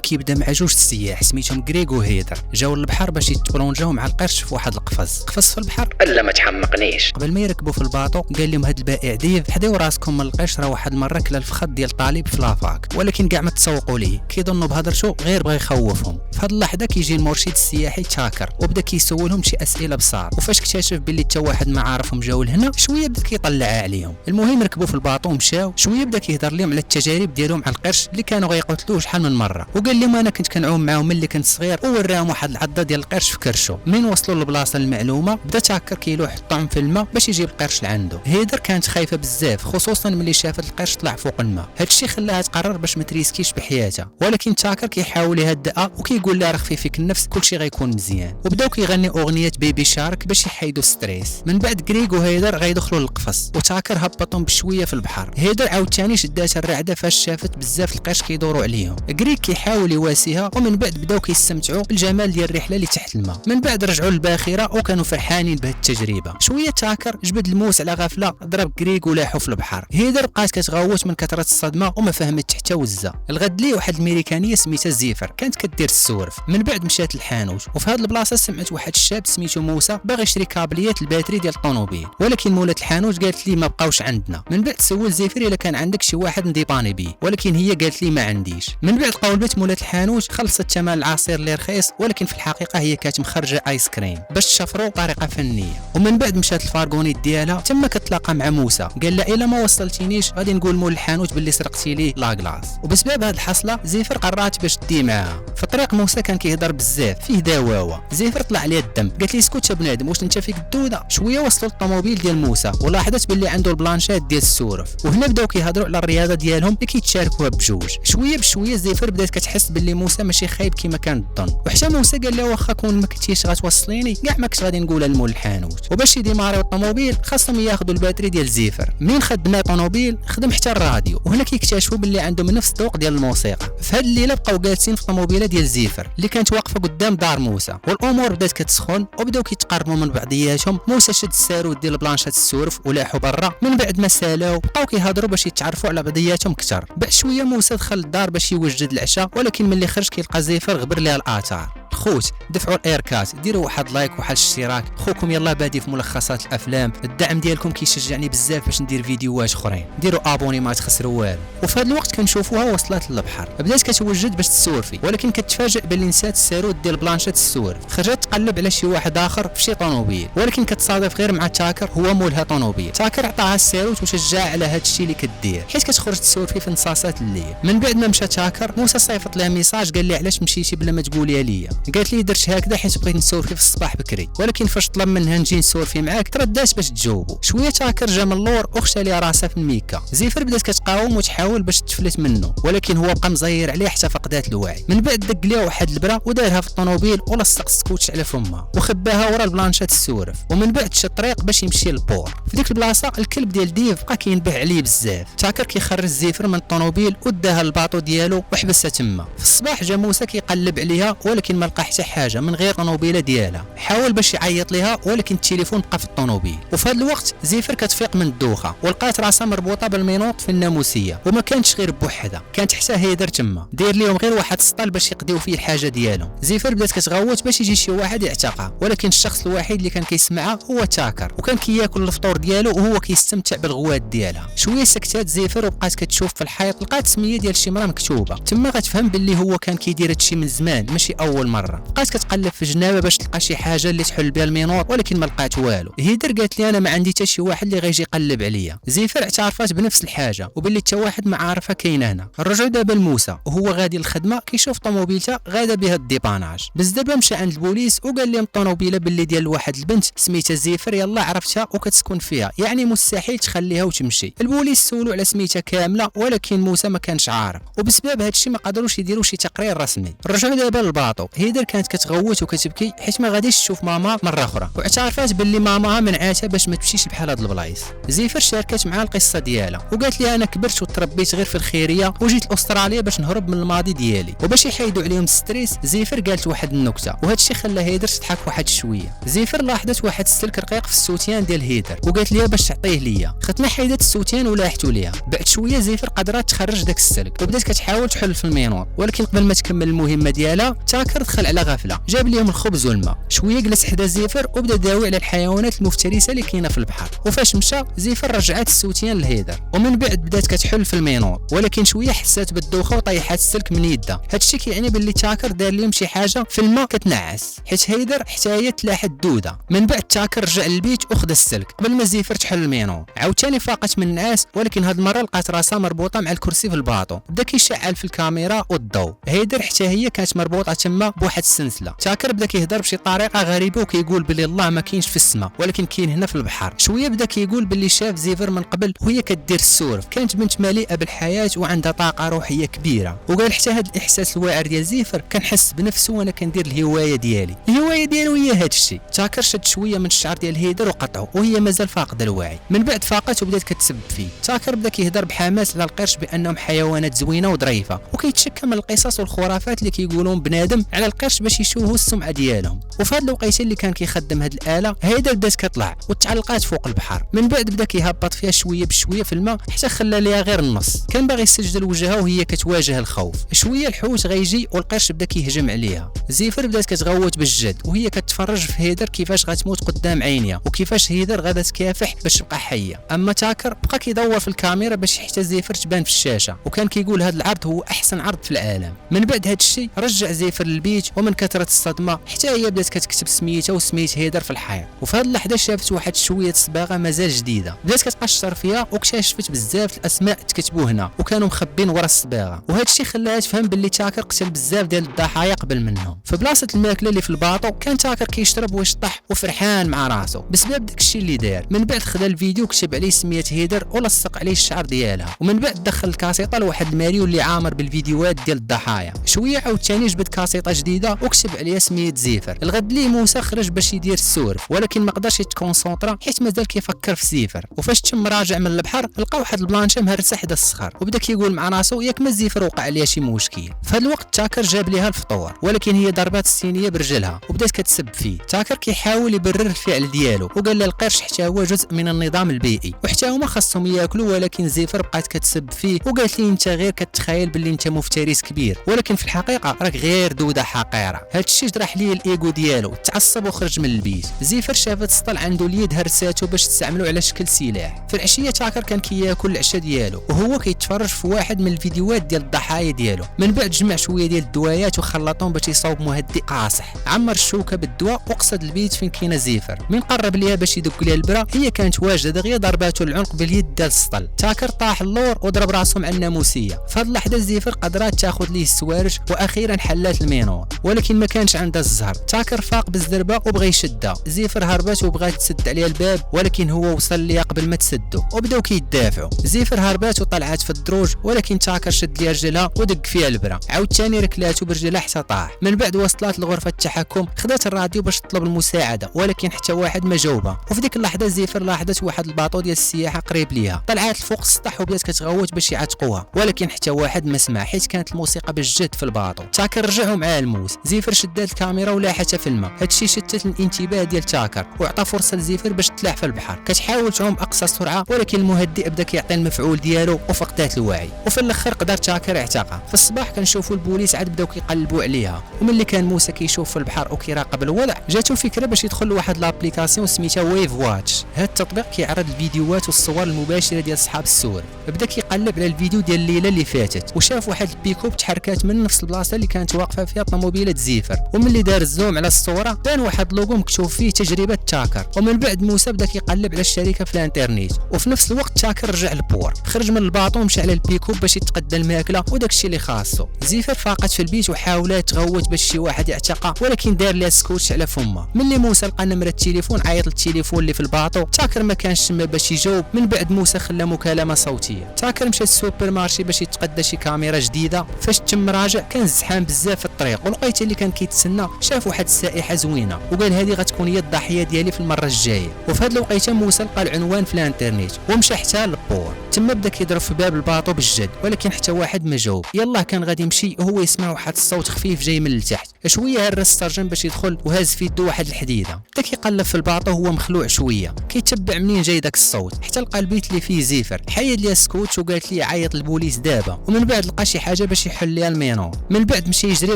كيبدا مع جوج السياح سميتهم غريغ وهيدر، جاو للبحر باش يتبلونجاو مع القرش في واحد القفص في البحر. الا ما تحمقنيش. قبل ما يركبوا في الباطو قال لهم هاد البائع ديف حداو راسكم من القرش، راه واحد المره كلا الفخذ ديال طالب في لافاك، ولكن كاع ما تسوقوا ليه، كيظنوا بهضرتو غير بغى يخوفهم. في هاد اللحظه كيجي المرشد السياحي تشاكر وبدا كيسولهم شي اسئله بساط، وفاش اكتشف باللي حتى واحد ما عارفهم جاو لهنا شويه بدا كيطلع عليهم. المهم ركبوا في الباطو ومشاو، شويه بدا كيهضر لهم على التجارب ديالهم مع القرش اللي كانوا غيقتلوه شحال من مره، وقال لهم انا كنت كنعوم معاهم ملي كنت صغير، ووراهم واحد العضه ديال القرش في كرشو. من وصلوا للبلاصه المعلومه بدا تشاكر كيلوح الطعم في الماء باش يجيب القرش لعنده. هيدر كانت خايفه بزاف خصوصا ملي شافت القرش طلع فوق الماء، هادشي خلاها تقرر باش ما تريسكيش بحياتها، ولكن تشاكر كيحاول يهدئها وكيقول لها رخفي فيك النفس كلشي غيكون مزيان، وبداو كيغني اغنيه بيبي شارك باش يحيدوا ستريس. من بعد غريغ وهيدر غيدخلوا للقفص وتشاكر هبطهم بشويه في البحر. هيدر عاوتاني شدات الرعده فاش شافت بزاف القرش كيدوروا عليهم. غريغ كيحاول يواسيها، ومن بعد بداو كيستمتعوا بالجمال ديال الرحله اللي تحت الماء. من بعد رجعوا للباخره وكانوا فرحانين بهاد التجربه. شويه تشاكر جبد الموس على غفله ضرب غريغ ولاحوا في البحر. هيدر بقات كتغوت من كثره الصدمه وما فهمت حتى وزه. الغد لي واحد الميريكانيه سميتها زيفر كانت كدير السورف. من بعد مشات للحانوت، وفي هاد البلاصه سمعت واحد الشاب سميتو موسى باغي يشري كابليات الباتري ديال الطوموبيل، ولكن مولات الحانوت قالت لي ما بقاوش عندنا. من بعد سول زيفر الا كان عندك شي واحد نديباني بيه، ولكن هي قالت لي ما عنديش. من بعد قولبت مولات الحانوت خلصت ثمن العصير اللي رخيص، ولكن في الحقيقه هي كانت مخرجه ايس كريم باش تشفروا بطريقه فنيه. ومن بعد مشات الفارغونيت ديالها تما كتلاقى مع موسى، قال لها الا ما وصلتينيش غادي نقول مول الحانوت باللي سرقتي لي لاكلاص. وبسبب هاد الحصله زيفر قررت باش تدي معاها. في الطريق موسى كان كيهضر بزاف فيه دواوه. زيفر طلع عليه الدم، قالت لي اسكت يا بنادم واش انت فيك الدوده. شويه وصلوا للطوموبيل ديال موسى ولاحظت باللي عنده البلانشات ديال السورف، وهنا بداو كيهضروا على الرياضه ديالهم اللي كيتشاركوها بجوج. شويه بشويه زيفر بدات كتحس باللي موسى ماشي خايب كما كان الظن، وحتى موسى قال لها واخا كون ما كنتيش غتوصليني كاع ما كنت غادي نقولها لمول الحانوت. وباش يديماريو الطوموبيل خاصهم ياخذوا الباتري ديال زيفر. من خدمنا الطوموبيل خدم حتى الراديو، وهنا كيكتشفوا باللي عندهم نفس الذوق ديال الموسيقى. في هاد الليله بقاو جالسين في الطوموبيله ديال زيفر اللي كانت واقفه قدام دار موسى، والامور بدات كتسخن وبداو كيتقربوا من بعضياتهم. موسى شد الساروت ديال بلانشات السورف ولاحوا برا. من بعد ما سالاو بقاو كيهضروا باش يتعرفوا على بعضياتهم كثر. بعد شويه موسى دخل للدار باش يوجد العشاء، ولكن ملي خرج كيلقى زيفر غبر ليها الاثار. خوت دفعوا الايركات، ديروا واحد لايك وواحد الاشتراك، خوكم يلا بادي في ملخصات الافلام، الدعم ديالكم كيشجعني بزاف باش ندير فيديوهات اخرين، ديروا ابوني ما تخسروا والو. وفي هذا الوقت كنشوفوها وصلت للبحر، بدات كتوجد باش تسورفي، ولكن كتفاجئ باللي نسات الساروت ديال بلانشات السورف. خرجت تقلب على شي واحد اخر في شي طوموبيل، ولكن كتصادف غير مع تشاكر هو مولها طوموبيل. تشاكر عطاها الساروت وشجعها على هذا الشيء اللي كدير، حيت كتخرج تسورفي في نصاصات الليل. من بعد ما مشى تشاكر موسى صيفط لها ميساج قال لي علاش مشيتي بلا ما تقوليها ليا. قالت لي درت هكذا حيت بغيت نسولفي في الصباح بكري، ولكن فاش طلب منها نجي نسولفي معاك تردات باش تجاوبو. شويه تشاكر جا من اللور وخشى ليها راسها في الميكا. زيفر بدات كتقاوم وتحاول باش تفلت منه، ولكن هو بقى مزير عليه حتى فقدات الوعي. من بعد دق ليها واحد البرا ودارها في الطوموبيل ولصق السكوتش على فمها وخباها ورا البلانشات السورف، ومن بعد شد الطريق باش يمشي للبور. في ديك البلاصه الكلب ديال ديف بقى كينبه عليه بزاف. تشاكر كيخرج زيفر من الطوموبيل وداها للباطو ديالو وحبسها تما. في الصباح جا موسى كيقلب عليها ولكن ما لقى حتى حاجه من غير الطوموبيله ديالها. حاول باش يعيط ليها ولكن التليفون بقى في الطوموبيل. وفي هذا الوقت زيفر كتفيق من الدوخه ولقات راسها مربوطه بالمينوط في الناموسيه، وما كانتش غير بوحدها، كانت حتى هيدر تما داير ليهم غير واحد السطل باش يقضيو فيه الحاجه ديالهم. زيفر بدات كتغوت باش يجي شي واحد يعتقها، ولكن الشخص الوحيد اللي كان كيسمعها هو تشاكر، وكان كياكل الفطور ديالو وهو كيستمتع بالغوات ديالها. شويه سكتات زيفر وبقات كتشوف في الحيط، لقات سميه ديال شي مرا مكتوبه تما، غتفهم باللي هو كان كيدير هادشي من زمان ماشي اول مره. بقات كتقلب في جنابه باش تلقى شي حاجه اللي تحل بها المينوط، ولكن ما لقات والو. هيدر قالت لي انا ما عندي حتى شي واحد اللي غيجي يقلب عليا. زيفر اعترفت بنفس الحاجه وباللي حتى واحد ما عارفها كاينه هنا. رجعوا دابا لموسى وهو غادي للخدمه كيشوف طوموبيلته غاده بها الديباناج. بس دابا مشى عند البوليس وقال لهم الطوموبيله باللي ديال واحد البنت سميتها زيفر يلا عرفتها وكتسكن فيها، يعني مستحيل تخليها وتمشي. البوليس سولوا على سميتها كامله ولكن موسى ما كانش عارف، وبسبب هذا الشيء ما قدروش يديروا شي تقرير رسمي. رجعوا دابا للباطو، هيدر كانت كتغوت وكتبكي حيت ما غاديش تشوف ماما مره اخرى، واعترفات باللي ماماها منعاتها باش ما تمشيش بحال هاد البلايص. زيفر شاركت معها القصه ديالها وقالت لي انا كبرت وتربيت غير في الخيريه وجيت لاستراليا باش نهرب من الماضي ديالي، وباش يحيدوا عليهم الستريس زيفر قالت واحد النكته وهذا الشيء خلى هيدر تضحك واحد شويه. زيفر لاحظت واحد السلك رقيق في السوتيان ديال هيدر وقالت ليها باش تعطيه ليا، ختنا حيدت السوتيان ولاحتو ليها. بعد شويه زيفر قدرات تخرج داك السلك وبدات كتحاول تحل في المينور، ولكن قبل ما تكمل المهمه ديالها تاكر دخل على غفله، جاب ليهم الخبز والماء. شويه جلس حدا زيفر وبدا داوي على الحيوانات المفترسه اللي كاينه في البحر، وفاش مشى زيفر رجعت السوتيان لهيدر، ومن بعد بدات كتحل في المينور، ولكن شويه حسات بالدوخه وطيحات السلك من يدها. هادشي كيعني باللي تاكر دار لهم شي حاجه في الماء كتنعس، حيت هيدر حتى هي تلاحت دوده. من بعد تاكر رجع للبيت وخد السلك قبل ما زيفر تحل المينور. عاوتاني فاقت من النعاس، ولكن هاد المره لقات راسها مربوطه مع الكرسي في الباطو، بدا كيشعل في الكاميرا والضوء. هيدر حتى هي كانت مربوطه تما بواحد السلسله. تاكر بدا كيهضر بشي طريقه غريبه وكيقول بلي الله ما كاينش في السماء ولكن كاين هنا في البحر. شويه بدا كيقول بلي شاف زيفر من قبل وهي كدير السورف، كانت بنت مليئه بالحياه وعندها طاقه روحيه كبيره. وقال حتى هاد الاحساس الواعر ديال زيفر كنحس بنفسه وانا كندير الهوايه ديالي. الهوايه ديالو هي هاد الشيء. تاكر شد شويه من الشعر ديال هيدر وقطعه وهي مازال فاقده الوعي. من بعد فاقت وبدات كتسب فيه. تاكر بدا كيهضر بحماس على القرش بانهم حيوانات زوينه وظريفه، وكيتشكى من القصص والخرافات اللي كيقولون بنادم على القرش باش يشوهوا السمعه ديالهم. وفي هاد الوقيته اللي كان كيخدم هاد الاله هيدر بدات كتطلع وتعلقات فوق البحر. من بعد بدا كيهبط فيها شويه بشويه في الماء حتى خلى ليها غير النص. كان باغي يسجل وجهها وهي كتواجه الخوف. شويه الحوت غيجي والقرش بدا كيهجم عليها. زيفر بدات كتغوت بالجد وهي كتفرج في هيدر كيفاش غتموت قدام عينيها وكيفاش هيدر غادا تكافح باش تبقى حيه. اما تاكر بقى كيدور في الكاميرا باش حتى زيفر تبان في الشاشه، وكان كيقول هذا العرض هو احسن عرض في العالم. من بعد هذا الشيء رجع زيفر للبيت، ومن كثره الصدمه حتى هي بدات كتكتب سميتها وسميت هيدر في الحيط. وفي هذه اللحظه شافت واحد شويه صباغه مازال جديده، بدات كتقشر فيها واكتشفت بزاف الاسماء تكتبوا هنا وكانوا مخبين ورا الصباغه، وهذا الشيء خلاها تفهم باللي تاكر قتل بزاف ديال الضحايا قبل منهم. في بلاصه الماكله اللي في الباطو كان تاكر كيشرب ويشطح وفرحان مع راسو بسبب داك الشيء اللي دار. من بعد خدا الفيديو وكتب عليه سميت هيدر ولصق عليه الشعر ديالها، ومن بعد دخل الكاسيطه لواحد الماريو اللي عامر بالفيديوهات ديال الضحايا. شويه عاوتاني جبد كاسيطه جديده وكتب عليها سميت زيفر. الغد ليه موسى خرج باش يدير السورف، ولكن ما قدرش يتكونسونطرا حيت مازال كيفكر في زيفر. وفاش تم راجع من البحر لقى واحد البلانشه مهرسه حدا الصخر، وبدا كيقول مع راسو ياك ما زيفر وقع عليها شي مشكل. في هذا الوقت تاكر جاب ليها الفطور، ولكن هي ضربات الصينيه برجلها وبدات كتسب فيه. تاكر كيحاول يبرر الفعل ديالو وقال له القرش حتى هو جزء من النظام البيئي وحتى هما خاصهم ياكلوا، ولكن زيفر بقات كتسب فيه وقالت لي انت غير كتخيل باللي انت مفترس كبير، ولكن في الحقيقه راك غير دوده حقيره. هادشي جرح ليه الايجو ديالو، تعصب وخرج من البيت. زيفر شافت سطل عنده اليد هرساتو باش تستعملو على شكل سلاح. في العشيه تاكر كان كياكل العشاء ديالو وهو كيتفرج في واحد من الفيديوهات ديال الضحايا ديالو. من بعد جمع شويه ديال الدوايات وخلطهم باش يصاوب مهدئ قاصح، عمر الشوكه بالدواء وقصد البيت فين كاينه زيفر. من قرب ليها باش يدق ليها البرا هي كانت واجده دغيا ضرباتو العنق باليد ديال السطل. تاكر طاح اللور وضرب راسو مع الناموسيه. في هاد اللحظه زيفر قدرات تاخذ ليه السوارج واخيرا حلات المينور، ولكن ما كانش عندها الزهر. تاكر فاق بالزربه وبغى يشدها، زيفر هربت وبغات تسد عليها الباب ولكن هو وصل ليها قبل ما تسدو وبداو كيدافعوا. زيفر هربت وطلعت في الدروج، ولكن تاكر شد ليها رجلها ودق فيها البرا، عاوتاني ركلاتو برجلها حتى طاح. من بعد وصلت لغرفه التحكم، خدات الراديو باش تطلب المساعده ولكن حتى واحد ما جاوبها. وفي ديك اللحظه زيفر لاحظت واحد الباطو ديال السياحه قريب ليها، طلعت لفوق السطح وبدات كتغوت باش يعتقوها، ولكن حتى واحد ما سمع حيت كانت الموسيقى بالجد في الباطو. تاكر رجعوا معاه الموس. زيفر شدات الكاميرا ولاحتها في الماء، هادشي شتت الانتباه ديال تاكر وعطى فرصه لزيفر باش تلاح في البحر. كتحاول تعوم اقصى سرعه ولكن المهدئ بدا كيعطي المفعول ديالو وفقدات الوعي. وفي الاخر قدر تاكر اعتقى. في الصباح كنشوفوا البوليس عاد بداو كيقلبوا عليها، وملي كان موسى كيشوف في البحر وكيراقب الوضع جاتو فكره باش يدخل لواحد لابليكاسيون سميتها ويف واتش. هاد التطبيق كيعرض الفيديوهات والصور المباشره ديال صحاب السور. بدا كيقلب على الفيديو ديال الليله اللي فاتت وشاف واحد البيكوب تحركات من نفس البلاصه اللي كانت واقفه فيها طوموبيله زيفر، وملي دار الزوم على الصوره بان واحد لوغو مكتوب فيه تجربه تاكر. ومن بعد موسى بدا كيقلب على الشركه في الانترنت، وفي نفس الوقت تاكر رجع للبور، خرج من الباطو ومشى على البيكوب باش يتقدى الماكله وداكشي اللي خاصو. زيفر فاقت في البيت وحاولت تغوت باش شي واحد يعتقها، ولكن دار لها سكوتش على فمها. ملي موسى لقى نمره التليفون عيط للتليفون اللي في الباطو، تاكر ما كانش تما باش يجاوب. من بعد موسى خلى مكالمه صوتيه. تاكر مشى للسوبر مارشي باش يتقدى شي كاميرا جديده. فاش تم راجع كان زحام بزاف في الطريق والوقيته اللي كان كيتسنى شاف واحد السائحه زوينه وقال هذه غتكون هي الضحيه ديالي في المره الجايه. وفي هذه الوقيته موسى لقى العنوان في الانترنت ومشى حتى للبور، تما بدا كيضرب في باب الباطو بالجد، ولكن حتى واحد ما جاوب. يلاه كان غادي يمشي وهو يسمع واحد الصوت خفيف جاي من التحت. شويه هرس السرجن باش يدخل وهاز في يدو واحد الحديده، بدا كيقلب في الباطو وهو مخلوع شويه كيتبع منين جاي داك الصوت حتى لقى البيت اللي فيه زيفر. حيد ليا السكوت وقالت لي عيط للبوليس دابا، ومن بعد لقى شي حاجه باش يحل ليها المينور. من بعد مشى يجري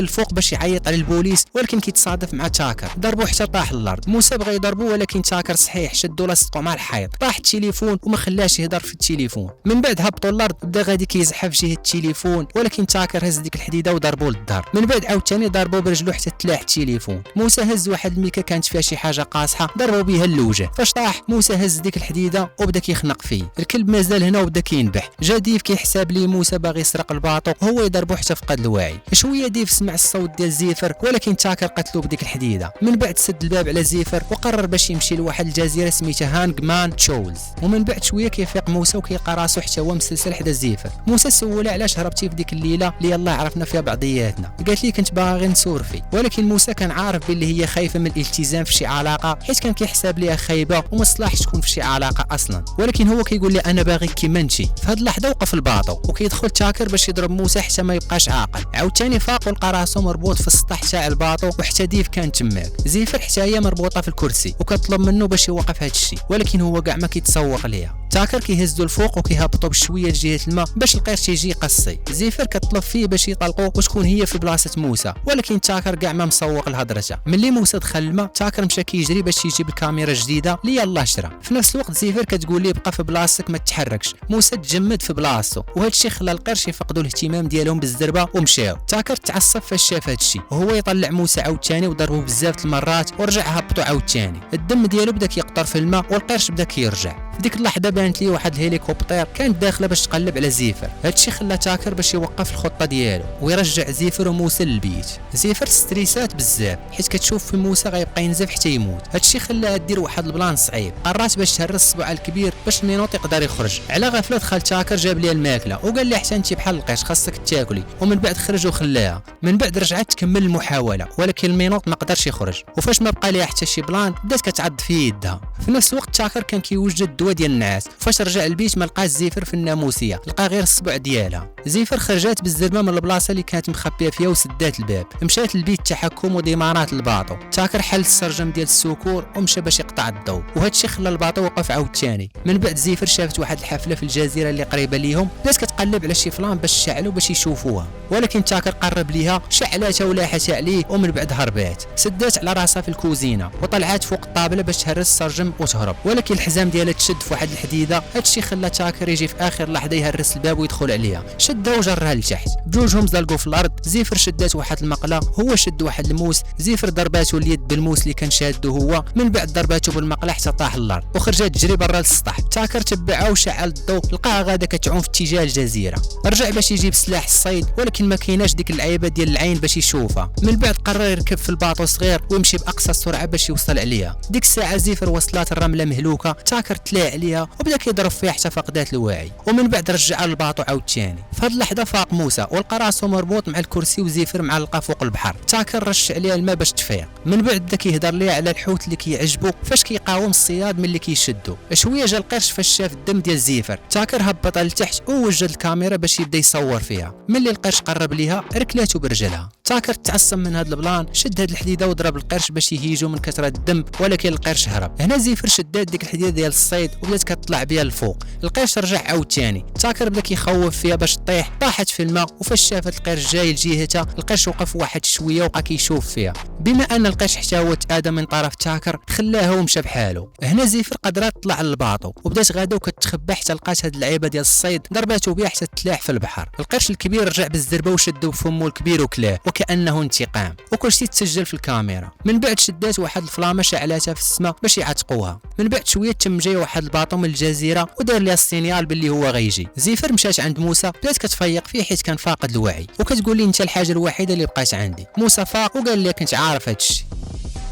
للفوق باش يعيط على البوليس، ولكن كيتصادف مع تاكر ضربو حتى طاح للارض. موسى بغى يضربو ولكن تاكر صحيح شدو لاصقو مع الحيط، طاح التليفون وما خلاش يهضر في التليفون. من بعد هبطوا للارض بدا غادي كيزحف جهه التليفون، ولكن تاكر هز ديك الحديده وضربو للدار. من بعد عاوتاني ضربو برجلو حتى تلاح التليفون. موسى هز واحد الميكا كانت فيها شي حاجه قاصحه ضربو بها الوجه. فاش طاح موسى هز ديك الحديده وبدا كيخنق فيه. الكلب مازال هنا وبدا كينبح. جا ديف كيحساب لي موسى باغي يسرق الباطو وهو يضربو حتى فقد الوعي. شويه ديف سمع الصوت ديال زيفر ولكن تاكر قتلو بديك الحديده. من بعد سد الباب على زيفر وقرر باش يمشي لواحد الجزيره سميتها هانغ مان تشولز. ومن بعد شويه كيفيق موسى وكيلقى راسو حتى هو مسلسل حدا زيفر. موسى سولها علاش هربتي في ديك الليله اللي يلاه عرفنا فيها بعضياتنا. قالت لي كنت باغي نسورفي، ولكن موسى كان عارف باللي هي خايفه من الالتزام في شي علاقه حيت كان كيحساب ليها خايبه وما صلاحش تكون في شي علاقه اصلا. ولكن هو كيقول لي انا باغي كيما انتي. في هاد اللحظه وقف الباطو وكيدخل تاكر باش يضرب موسى حتى ما يبقاش عاقل. عاوتاني فاق ولقى راسو مربوط في السطح تاع الباطو وحتى ديف كان تماك. زيفر حتى هي مربوطه في الكرسي وكطلب منه باش يوقف هاد الشيء، ولكن هو كاع ما كيتسوق ليها. تاكر كيهزو الفوق وكيهبطو بشويه لجهه الماء باش القرش يجي يقصي. زيفر كطلب فيه باش يطلقو وتكون هي في بلاصه موسى، ولكن تاكر كاع ما مسوق لهضرته. ملي موسى دخل الماء تاكر مشى كيجري باش يجيب الكاميرا الجديده اللي يلاه شرا. في نفس الوقت زيفر كتقول ليه بقى في بلاصتك ما تتحركش. موسى تجمد في بلاصتو وهذا الشيء خلى القرش يفقدوا الاهتمام ديالهم بالزربه ومشاو. تاكر تعصب فاش شاف هذا الشيء وهو يطلع موسى عاوتاني وضربه بزاف المرات ورجع هبطو عاوتاني. الدم ديالو بدا كيقطر في الماء والقرش بدا كيرجع. في ديك اللحظه بانت ليه واحد الهليكوبتر كانت داخله باش تقلب على زيفر. هادشي خلى تاكر باش يوقف الخطه ديالو ويرجع زيفر وموسى للبيت. زيفر ستريسات بزاف حيت كتشوف في موسى غيبقى ينزف حتى يموت. هادشي خلاها دير واحد البلان صعيب. قررت باش تهرس الصبع الكبير باش المينوط يقدر يخرج. على غفله دخل تاكر جاب ليها الماكله وقال لي حتى انت بحال القيش خاصك تاكلي. ومن بعد خرج وخلاها. من بعد رجعت تكمل المحاوله ولكن المينوط ما قدرش يخرج. وفاش ما بقى ليها حتى شي بلان بدات كتعض في يدها. في نفس الوقت تاكر كان كيوجد الدواء ديال النعاس. فاش رجع البيت ما لقاش زيفر في الناموسيه، لقى غير الصبع ديالها. زيفر خرجت بالزربه من البلاصه اللي كانت مخبيه فيها وسدات الباب. مشات للبيت التحكم وديمارات الباطو. تاكر حل السرجم ديال السكور ومشى باش يقطع الضوء، وهذا الشيء خلى الباطو وقف عاوتاني. من بعد زيفر شافت واحد الحفله في الجزيره اللي قريبه ليهم، بدات كتقلب على شي فلان باش تشعلو باش يشوفوها، ولكن تاكر قرب ليها شعلاتها ولاحت عليه ومن بعد هربات. سدات على راسها في الكوزينه وطلعت فوق الطابله باش تهرس السرجم وتهرب، ولكن الحزام ديالها تشد في واحد الحديده. هادشي خلى تاكر يجي في اخر لحظه يهرس الباب ويدخل عليها. شدها وجرها لتحت، بجوجهم زلقوا في الارض. زيفر شدات واحد المقله، هو شد واحد الموس. زيفر ضرباتو اليد بالموس اللي كان شادو هو، من بعد ضرباتو بالمقله حتى طاح الارض وخرجت تجري برا للسطح. تاكر تبعها وشعل الضوء، لقاها غادا كتعوم في اتجاه الجزيره. رجع باش يجيب سلاح الصيد ولكن ما كايناش ديك اللعيبه ديال العين باش يشوفها. من بعد قرر يركب في الباطو صغير ويمشي باقصى السرعه باش يوصل عليها. ديك الساعه زيفر وصلات الرمله مهلوكه. تاكر تلا عليها وبدا كيضرب فيها حتى فقدات الوعي، ومن بعد رجع الباطو عاوتاني. في هاد اللحظه فاق موسى ولقى راسو مربوط مع الكرسي وزيفر معلقه فوق البحر. تاكر رش عليها الماء باش تفيق. من بعد بدا كيهضر ليها على الحوت اللي كيعجبو فاش كيقاوم الصياد ملي كيشدو. شويه جا القرش فاش شاف الدم ديال زيفر. تاكر هبط لتحت ووجد الكاميرا باش يبدا يصور فيها. ملي القرش قرب ليها ركلاتو برجلها. تاكر تعصب من هاد البلان، شد هاد الحديده وضرب القرش باش يهيجو من كثره الدم، ولكن القرش هرب. هنا زيفر شدات ديك الحديده ديال الصيد وبدات كتطلع بها الفوق. القرش رجع عاوتاني. تاكر بدا كيخوف فيها باش طيح، طاحت في الماء. وفاش شافت القرش جاي لجهتها القرش وقف واحد شويه وبقى كيشوف فيها. بما ان القرش حتى هو تآدى من طرف تاكر خلاها ومشى بحالو. هنا زيفر قدرات تطلع للباطو وبدات غادا وكتخبى حتى لقات هاد اللعيبه ديال الصيد، ضرباتو بها حتى تلاح في البحر. القرش الكبير رجع بالزربه وشدو بفمو الكبير وكلاه وكانه انتقام، وكلشي تسجل في الكاميرا. من بعد شدات واحد الفلامه شعلاتها في السماء باش يعتقوها. من بعد شويه تم جاي واحد الباطو من الجزيره ودار ليها السينيال باللي هو غيجي. زيفر مشات عند موسى بدات كتفيق فيه حيت كان فاقد الوعي وكتقول لي انت الحاجه الوحيده اللي بقات عندي. موسى فاق وقال لي كنت عارف هادشي.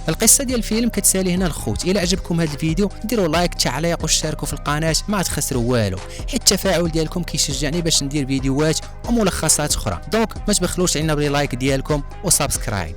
القصه ديال الفيلم كتسالي هنا الخوت. الى عجبكم هذا الفيديو ديروا لايك، تعليق واشتركوا في القناه، ما تخسروا والو، حيت التفاعل ديالكم كيشجعني باش ندير فيديوهات وملخصات اخرى. دونك ما تبخلوش علينا باللايك ديالكم وسبسكرايب.